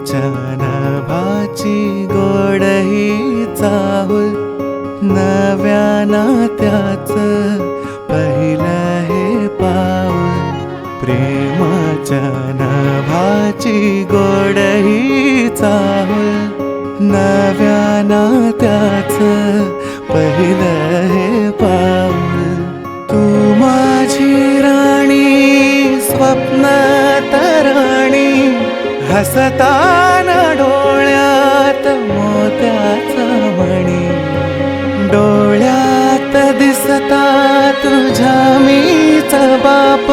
प्रेमाच्या नभाची गोड ही चाहुल, नव्या नात्याचं पहिलं हे पाऊल. प्रेमाच्या नभाची गोड ही चाहुल, नव्या नात्याचं पहिलं हे पाऊल. तू माझी राणी स्वप्न तराणी, हसताना डोळ्यात मोत्याचा मणी. डोळ्यात दिसता तुझ्या मीच बाप,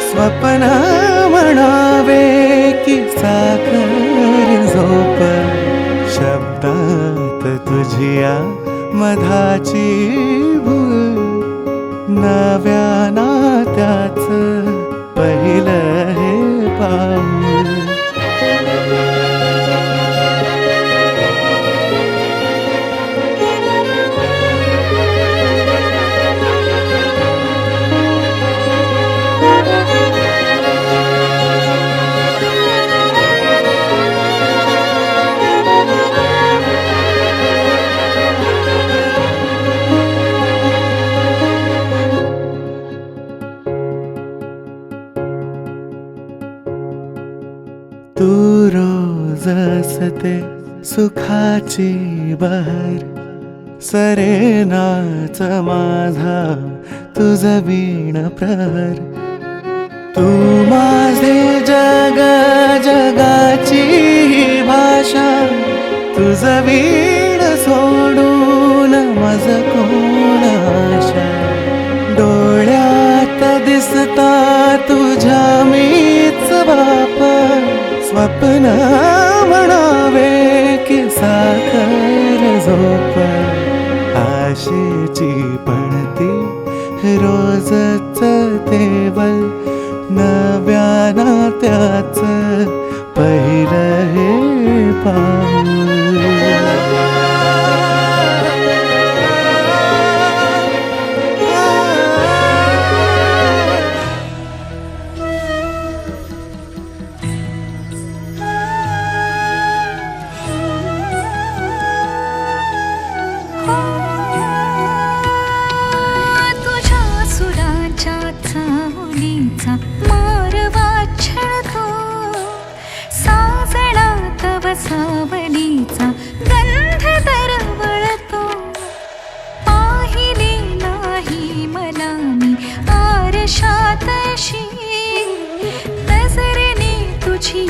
स्वप्न म्हणावे की साखर झोप. शब्दात तुझिया मधाची भूल, नव्या नात्याचं पहिलं हे पाऊल. तू रोज असते सुखाची बहर, सरेनाच माझा तुझ वीण प्रहर. तू माझे जग जगाची भाषा, तुझ वीण सोडून मज कोण आशा. डोळ्यात दिसता तुझ्या मीच बाप, स्वप्न म्हणावे की साखर झोप. आशेची पणती रोजच तेवल, नव्या नात्याचं पहिलं हे पाऊल. चाहुलीचा मारवा छळतो, साजणात वसावलीचा गंध दरवळतो. पाहिले नाही मला मी आरशात अशी, नजरेने तुझी